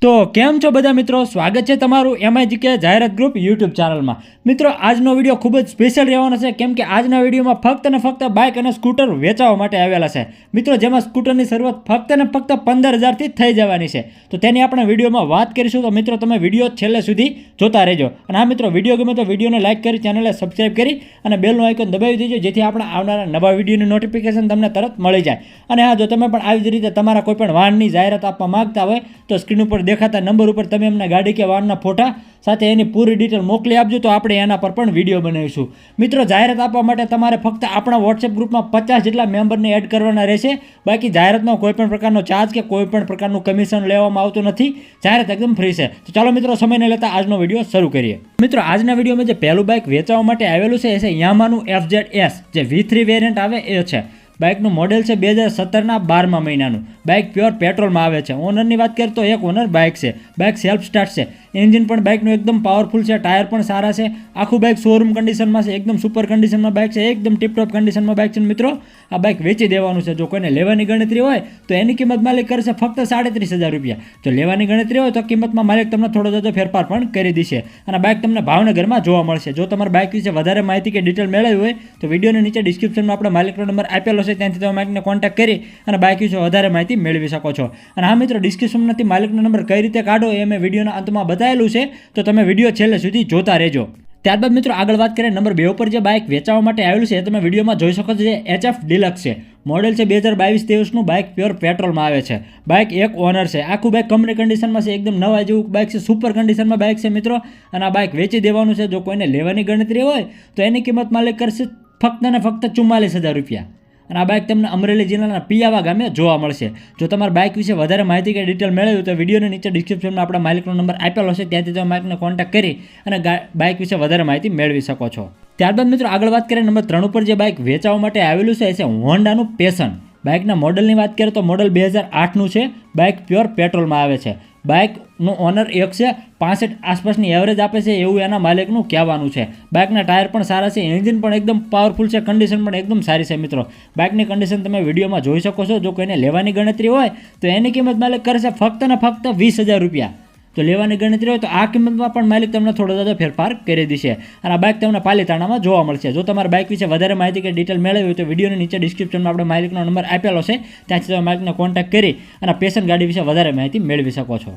તો કેમ છો બધા મિત્રો, સ્વાગત છે તમારું MIGK જાહેરાત ગ્રુપ યુટ્યુબ ચેનલમાં। મિત્રો આજનો વિડીયો ખૂબ જ સ્પેશિયલ રહેવાનો છે, કેમ કે આજના વિડીયોમાં ફક્ત અને ફક્ત બાઇક અને સ્કૂટર વેચાવા માટે આવેલા છે મિત્રો, જેમાં સ્કૂટરની શરૂઆત ફક્ત અને ફક્ત 15,000 થી થઈ જવાની છે। તો તેની આપણે વિડીયોમાં વાત કરીશું, તો મિત્રો તમે વિડીયો છેલ્લે સુધી જોતા રહેજો। અને હા મિત્રો, વિડીયો ગમે તો વિડીયોને લાઇક કરી, ચેનલને સબસ્ક્રાઇબ કરી અને બેલનું આઇકન દબાવી દેજો, જેથી આપણે આવનારા નવા વિડીયોની નોટિફિકેશન તમને તરત મળી જાય। અને હા, જો તમે પણ આવી જ રીતે તમારા કોઈ પણ વાહનની જાહેરાત આપવા માંગતા હોય તો સ્ક્રીન ઉપર દેખાતા નંબર ઉપર તમે એમના ગાડી કે વાહનના ફોટા સાથે એની પૂરી ડિટેલ મોકલી આપજો, તો આપણે એના પર પણ વિડીયો બનાવીશું। મિત્રો જાહેરાત આપવા માટે તમારે ફક્ત આપણા વોટ્સએપ ગ્રુપમાં 50 જેટલા મેમ્બરને એડ કરવાના રહેશે। બાકી જાહેરાતનો કોઈ પણ પ્રકારનો ચાર્જ કે કોઈ પણ પ્રકારનું કમિશન લેવામાં આવતું નથી, જાહેરાત એકદમ ફ્રી છે। તો ચાલો મિત્રો, સમય ન લેતા આજનો વિડીયો શરૂ કરીએ। મિત્રો આજના વિડીયોમાં જે પહેલું બાઇક વેચવા માટે આવેલું છે એ છે યામાનું FZS, જે V3 વેરિયન્ટ આવે એ છે। બાઇકનું મોડેલ છે 2017ના 12મા મહિનાનું। બાઇક પ્યોર પેટ્રોલમાં આવે છે। ઓનરની વાત કરીએ તો એક ઓનર બાઇક છે। બાઇક સેલ્ફ સ્ટાર્ટ છે। એન્જિન પણ બાઇકનું એકદમ પાવરફુલ છે, ટાયર પણ સારા છે। આખું બાઇક શોરૂમ કન્ડિશનમાં છે, એકદમ સુપર કન્ડિશનમાં બાઇક છે, એકદમ ટીપટોપ કન્ડિશનમાં બાઇક છે। મિત્રો આ બાઇક વેચી દેવાનું છે। જો કોઈને લેવાની ગણતરી હોય તો એની કિંમત માલિક કરશે ફક્ત 37,000 રૂપિયા। જો લેવાની ગણતરી હોય તો કિંમતમાં માલિક તમને થોડો જાજો ફેરફાર પણ કરી દેશે। અને બાઇક તમને ભાવનગરમાં જોવા મળશે। જો તમારે બાઇક વિશે વધારે માહિતી કે ડિટેલ મેળવવી હોય તો વિડીયોની નીચે ડિસ્ક્રિપ્શનમાં આપણે માલિકનો નંબર આપેલો છે, ત્યાંથી તમે માલિકને કોન્ટેક્ટ કરી અને બાઇક વિશે વધારે માહિતી મેળવી શકો છો। અને હા મિત્રો, ડિસ્ક્રિપ્શનમાંથી માલિકનો નંબર કઈ રીતે કાઢો એ મેં વિડીયોના અંતમાં બતાવેલું છે, તો તમે વિડીયો છેલ્લે સુધી જોતા રહેજો। ત્યારબાદ મિત્રો આગળ વાત કરીએ નંબર 2 ઉપર જે બાઇક વેચવા માટે આવેલું છે એ તમે વિડીયોમાં જોઈ શકો છો, જે HF ડિલક્સ છે। મોડેલ છે 2022-23નું। બાઇક પ્યોર પેટ્રોલમાં આવે છે। બાઇક એક ઓનર છે। આખું બાઇક કંપની કન્ડિશનમાં છે, એકદમ નવા જેવું બાઇક છે, સુપર કન્ડિશનમાં બાઇક છે મિત્રો। અને આ બાઇક વેચી દેવાનું છે। જો કોઈને લેવાની ગણતરી હોય તો એની કિંમત માલિક કરશે ફક્ત ને ફક્ત 44,000 રૂપિયા। અને આ બાઇક તમને અમરેલી જિલ્લાના પિયાવા ગામે જોવા મળશે। જો તમારે બાઇક વિશે વધારે માહિતી કે ડિટેલ મેળવવી તો વિડીયોની નીચે ડિસ્ક્રિપ્શનમાં આપણા માલિકનો નંબર આપેલો છે, ત્યાંથી તમે માલિકને કોન્ટેક્ટ કરી અને બાઇક વિશે વધારે માહિતી મેળવી શકો છો। ત્યારબાદ મિત્રો આગળ વાત કરીએ નંબર 3 ઉપર જે બાઇક વેચવા માટે આવેલું છે એ છે હોન્ડાનું પેશન। બાઇકના મોડલની વાત કરીએ તો મોડલ 2008નું છે। બાઇક પ્યોર પેટ્રોલમાં આવે છે। બાઇકનું ઓનર એક છે। 65 આસપાસની એવરેજ આપે છે એવું એના માલિકનું કહેવાનું છે। બાઇકના ટાયર પણ સારા છે, એન્જિન પણ એકદમ પાવરફુલ છે, કન્ડિશન પણ એકદમ સારી છે મિત્રો। બાઇકની કન્ડિશન તમે વિડીયોમાં જોઈ શકો છો। જો કોઈને લેવાની ગણતરી હોય તો એની કિંમત માલિક કરશે ફક્ત ને ફક્ત 20,000 રૂપિયા। તો લેવાની ગણતરી હોય તો આ કિંમતમાં પણ માલિક તમને થોડો જાજો ફેરફાર કરી દેશે। અને આ બાઇક તમને પાલીતાણામાં જોવા મળશે। જો તમારે બાઇક વિશે વધારે માહિતી કે ડિટેલ મેળવવી હોય તો વિડીયોની નીચે ડિસ્ક્રિપ્શનમાં આપણે માલિકનો નંબર આપેલો છે, ત્યાંથી તમે માલિકને કોન્ટેક્ટ કરી અને પેશન ગાડી વિશે વધારે માહિતી મેળવી શકો છો।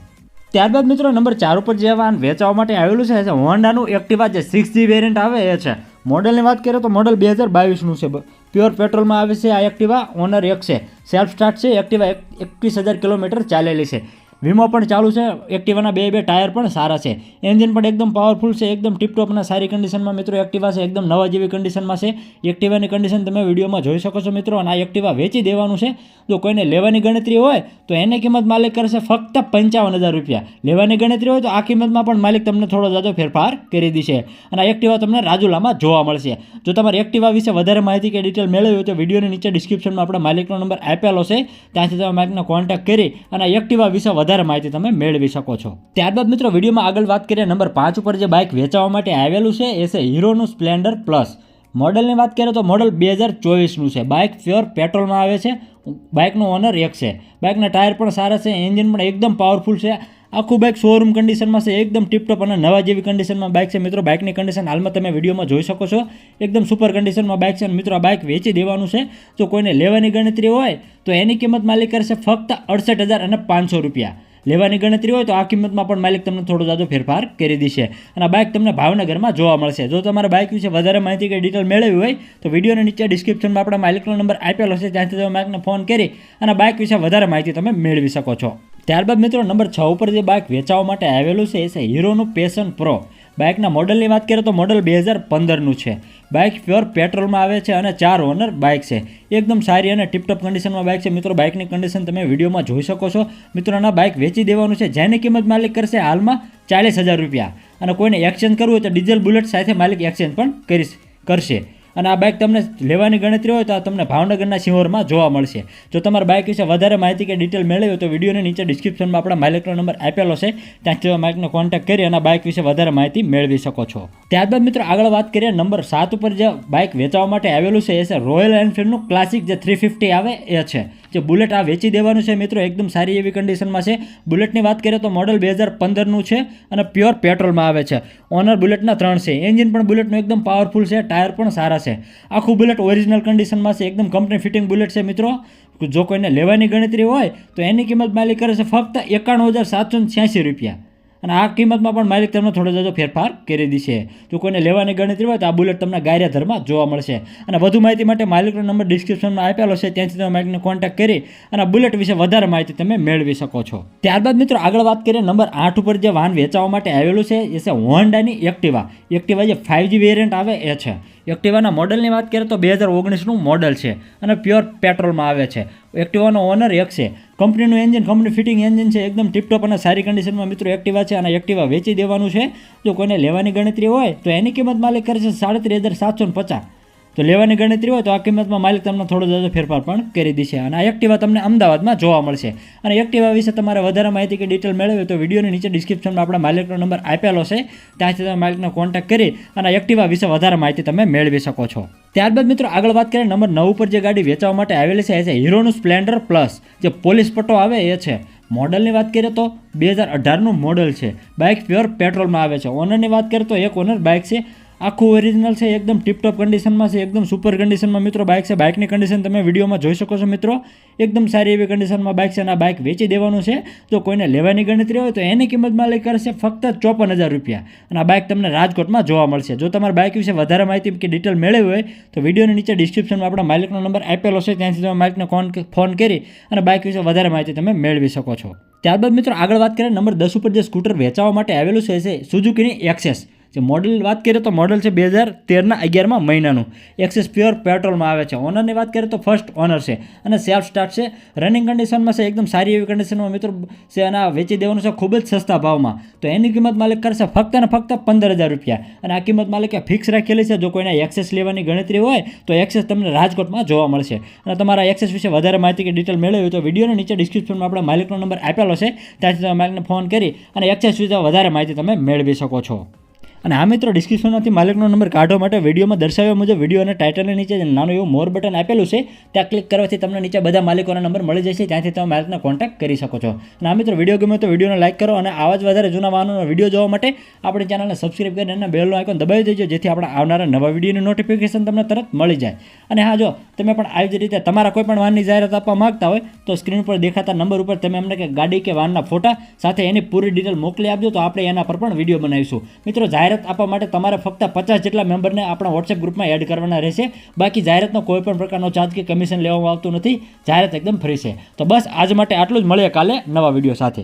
ત્યારબાદ મિત્રો નંબર 4 ઉપર જે વાહન વેચવા માટે આવેલું છે હોન્ડાનું એક્ટિવા, જે 6G વેરિયન્ટ આવે એ છે। મોડલની વાત કરીએ તો મોડલ 2022નું છે। પ્યોર પેટ્રોલમાં આવે છે આ એક્ટિવા। ઓનર એક છે, સેલ્ફ સ્ટાર્ટ છે। એક્ટિવા 21,000 કિલોમીટર ચાલેલી છે। વીમો પણ ચાલુ છે। એક્ટિવાના બે ટાયર પણ સારા છે। એન્જિન પણ એકદમ પાવરફુલ છે, એકદમ ટીપટોપ અને સારી કન્ડિશનમાં મિત્રો એક્ટિવા છે, એકદમ નવા જેવી કન્ડિશનમાં છે। એક્ટિવાની કન્ડિશન તમે વિડીયોમાં જોઈ શકો છો મિત્રો। અને આ એક્ટિવા વેચી દેવાનું છે। જો કોઈને લેવાની ગણતરી હોય તો એની કિંમત માલિક કરશે ફક્ત 55,000 રૂપિયા। લેવાની ગણતરી હોય તો આ કિંમતમાં પણ માલિક તમને થોડો જાજો ફેરફાર કરી દેશે। અને આ એક્ટિવા તમને રાજુલામાં જોવા મળશે। જો તમારે એક્ટિવા વિશે વધારે માહિતી કે ડિટેલ મેળવવી હોય તો વિડીયોની નીચે ડિસ્ક્રિપ્શનમાં આપણે માલિકનો નંબર આપેલો છે, ત્યાંથી તમે માલિકને કોન્ટેક્ટ કરી અને એક્ટિવા વિશે વધારે માહિતી તમે મેળવી શકો છો। ત્યારબાદ મિત્રો વિડીયોમાં આગળ વાત કરીએ નંબર 5 ઉપર જે બાઇક વેચવા માટે આવેલું છે એ છે હીરોનું સ્પ્લેન્ડર પ્લસ। મોડલની વાત કરીએ તો મોડલ 2024નું છે। બાઇક પ્યોર પેટ્રોલમાં આવે છે। બાઇકનો ઓનર એક છે। બાઇકના ટાયર પણ સારા છે, એન્જિન પણ એકદમ પાવરફુલ છે। આખું બાઇક શોરૂમ કન્ડિશનમાં છે, એકદમ ટીપટોપ અને નવા જેવી કન્ડિશનમાં બાઇક છે મિત્રો। બાઇકની કન્ડિશન હાલમાં તમે વિડીયોમાં જોઈ શકો છો, એકદમ સુપર કન્ડિશનમાં બાઇક છે। મિત્રો આ બાઇક વેચી દેવાનું છે। જો કોઈને લેવાની ગણતરી હોય તો એની કિંમત માલિક કરશે ફક્ત 68,500 રૂપિયા। લેવાની ગણતરી હોય તો આ કિંમતમાં પણ માલિક તમને થોડો જાજો ફેરફાર કરી દેશે। અને આ બાઇક તમને ભાવનગરમાં જોવા મળશે। જો તમારે બાઇક વિશે વધારે માહિતી કે ડિટેલ મેળવવી હોય તો વિડીયોની નીચે ડિસ્ક્રિપ્શનમાં આપણા માલિકનો નંબર આપેલો છે, ત્યાંથી તમે માલિકને ફોન કરી અને બાઇક વિશે વધારે માહિતી તમે મેળવી શકો છો। ત્યારબાદ મિત્રો નંબર 6 ઉપર જે બાઇક વેચવા માટે આવેલું છે એ છે હીરોનું પેશન પ્રો। બાઇકના મોડલની વાત કરીએ તો મોડલ 2015નું છે। બાઇક પ્યોર પેટ્રોલમાં આવે છે અને 4 ઓનર બાઇક છે। એકદમ સારી અને ટીપટોપ કન્ડિશનમાં બાઇક છે મિત્રો। બાઇકની કન્ડિશન તમે વિડીયોમાં જોઈ શકો છો। મિત્રોના બાઇક વેચી દેવાનું છે, જેની કિંમત માલિક કરશે હાલમાં 40,000 રૂપિયા। અને કોઈને એક્સચેન્જ કરવું હોય તો ડીઝલ બુલેટ સાથે માલિક એક્સચેન્જ પણ કરશે। અને આ બાઇક તમને લેવાની ગણતરી હોય તો આ તમને ભાવનગરના સિંહોરમાં જોવા મળશે. જો તમારે બાઇક વિશે વધારે માહિતી કે ડિટેલ મેળવી હોય તો વિડીયોની નીચે ડિસ્ક્રિપ્શનમાં આપણા માલિકનો નંબર આપેલો છે, ત્યાંથી તમે માલિકને કોન્ટેક્ટ કરી અને બાઇક વિશે વધારે માહિતી મેળવી શકો છો. ત્યારબાદ મિત્રો આગળ વાત કરીએ નંબર 7 ઉપર જે બાઇક વેચવા માટે આવેલું છે એ છે રોયલ એનફિલ્ડનું ક્લાસિક જે 350 આવે એ છે. જે બુલેટ આ વેચી દેવાનું છે મિત્રો, એકદમ સારી એવી કન્ડિશનમાં છે. બુલેટની વાત કરીએ તો મોડલ 2015નું છે અને પ્યોર પેટ્રોલમાં આવે છે. ઓનર બુલેટના 3 છે. એન્જિન પણ બુલેટનું એકદમ પાવરફુલ છે, ટાયર પણ સારા છે. આખું બુલેટ ઓરિજિનલ કન્ડિશનમાં છે, એકદમ કંપની ફિટિંગ બુલેટ છે મિત્રો. જો કોઈને લેવાની ગણતરી હોય તો એની કિંમત માલિક કરે છે ફક્ત 91,786 રૂપિયા. અને આ કિંમતમાં પણ માલિક તમને થોડો જાજો ફેરફાર કરી દેશે. જો કોઈને લેવાની ગણતરી હોય તો આ બુલેટ તમને ગાયરેધરમાં જોવા મળશે. અને વધુ માહિતી માટે માલિકનો નંબર ડિસ્ક્રિપ્શનમાં આપેલો છે, ત્યાંથી તમે માલિકને કોન્ટેક્ટ કરી અને બુલેટ વિશે વધારે માહિતી તમે મેળવી શકો છો. ત્યારબાદ મિત્રો આગળ વાત કરીએ નંબર 8 ઉપર જે વાહન વેચવા માટે આવેલું છે એ છે હોન્ડાની એક્ટિવા. એક્ટિવા જે 5G વેરિયન્ટ આવે એ છે. એક્ટિવાના મોડલની વાત કરીએ તો 2019નું મોડલ છે અને પ્યોર પેટ્રોલમાં આવે છે. એક્ટિવાનો ઓનર એક છે. કંપનીનું એન્જિન કંપની ફિટિંગ એન્જિન છે, એકદમ ટીપટોપ અને સારી કન્ડિશનમાં મિત્રો એક્ટિવા છે અને એક્ટિવા વેચી દેવાનું છે. જો કોઈને લેવાની ગણતરી હોય તો એની કિંમત માલિક કરે છે 37,750. તો લેવાની ગણતરી હોય તો આ કિંમતમાં માલિક તમને થોડો જાજો ફેરફાર પણ કરી દેશે. અને આ એક્ટિવા તમને અમદાવાદમાં જોવા મળશે. અને એક્ટિવા વિશે તમારે વધારે માહિતી કે ડિટેલ મેળવે તો વિડીયોની નીચે ડિસ્ક્રિપ્શનમાં આપણા માલિકનો નંબર આપેલો છે, ત્યાંથી તમે માલિકને કોન્ટેક્ટ કરી અને એક્ટિવા વિશે વધારે માહિતી તમે મેળવી શકો છો. ત્યારબાદ મિત્રો આગળ વાત કરીએ નંબર 9 ઉપર જે ગાડી વેચવા માટે આવેલી છે એ છે હીરોનું સ્પ્લેન્ડર પ્લસ. જે પોલીસ પટ્ટો આવે એ છે. મોડલની વાત કરીએ તો 2018નું મોડલ છે. બાઇક પ્યોર પેટ્રોલમાં આવે છે. ઓનરની વાત કરીએ તો એક ઓનર બાઇક છે. આખું ઓરિજિનલ છે, એકદમ ટીપટોપ કન્ડિશનમાં છે, એકદમ સુપર કન્ડિશનમાં મિત્રો બાઇક છે. બાઇકની કન્ડિશન તમે વિડીયોમાં જોઈ શકો છો મિત્રો, એકદમ સારી એવી કન્ડિશનમાં બાઇક છે અને આ બાઇક વેચી દેવાનું છે. જો કોઈને લેવાની ગણતરી હોય તો એની કિંમત માલિક કરશે ફક્ત 54,000 રૂપિયા. અને આ બાઇક તમને રાજકોટમાં જોવા મળશે. જો તમારે બાઇક વિશે વધારે માહિતી કે ડિટેલ મેળવી હોય તો વિડીયોની નીચે ડિસ્ક્રિપ્શનમાં આપણા માલિકનો નંબર આપેલો છે, ત્યાંથી તમે માલિકને ફોન કરી અને બાઇક વિશે વધારે માહિતી તમે મેળવી શકો છો. ત્યારબાદ મિત્રો આગળ વાત કરીએ નંબર 10 ઉપર જે સ્કૂટર વેચવા માટે આવેલું છે એ સુઝુકીની એક્સેસ. જે મોડલ વાત કરીએ તો મોડલ છે 2013ના 11મા મહિનાનું. એક્સેસ પ્યોર પેટ્રોલમાં આવે છે. ઓનરની વાત કરીએ તો ફર્સ્ટ ઓનર છે અને સેલ્ફ સ્ટાર્ટ છે. રનિંગ કન્ડિશનમાં છે, એકદમ સારી એવી કન્ડિશનમાં મિત્રો છે અને આ વેચી દેવાનું છે ખૂબ જ સસ્તા ભાવમાં. તો એની કિંમત માલિક કરશે ફક્ત અને ફક્ત 15,000 રૂપિયા. અને આ કિંમત માલિકે ફિક્સ રાખેલી છે. જો કોઈને એક્સેસ લેવાની ગણતરી હોય તો એક્સેસ તમને રાજકોટમાં જોવા મળશે. અને તમારા એક્સેસ વિશે વધારે માહિતી કે ડિટેલ મેળવી હોય તો વિડીયોની નીચે ડિસ્ક્રિપ્શનમાં આપણા માલિકનો નંબર આપેલો છે, ત્યાંથી તમે માલિકને ફોન કરી અને એક્સેસ વિશે વધારે માહિતી તમે મેળવી શકો છો. અને આ મિત્રો ડિસ્ક્રિપ્શનમાંથી માલિકનો નંબર કાઢવા માટે વિડીયોમાં દર્શાવ્યા મુજબ વિડીયો અને ટાઇટલની નીચે નાનું એવું મોર બટન આપેલું છે, ત્યાં ક્લિક કરવાથી તમને નીચે બધા માલિકોના નંબર મળી જશે, ત્યાંથી તમે માલિકને કોન્ટેક્ટ કરી શકો છો. અને આ મિત્રો વિડીયો ગમે તો વિડીયોને લાઇક કરો અને આવા જ વધારે જૂના વાહનોનો વિડીયો જોવા માટે આપણી ચેનલને સબસ્ક્રાઇબ કરી અને બેલનો આઇકોન દબાવી દેજો, જેથી આપણા આવનારા નવા વિડીયોની નોટિફિકેશન તમને તરત મળી જાય. અને હા, જો તમે પણ આવી જ રીતે તમારા કોઈ પણ વાહનની જાહેરાત આપવા માંગતા હોય તો સ્ક્રીન પર દેખાતા નંબર ઉપર તમે અમને કે ગાડી કે વાહનના ફોટા સાથે એની પૂરી ડિટેલ મોકલી આપજો, તો આપણે એના પર પણ વિડીયો બનાવીશું. મિત્રો જાહેરાત આપવા માટે તમારે ફક્ત 50 જેટલા મેમ્બરને આપણા વોટ્સએપ ગ્રુપમાં એડ કરવાના રહેશે. બાકી જાહેરાતનો કોઈ પણ પ્રકારનો ચાર્જ કે કમિશન લેવામાં આવતું નથી. જાહેરાત એકદમ ફ્રી છે. તો બસ આજ માટે આટલું જ. મળીએ કાલે નવા વિડીયો સાથે.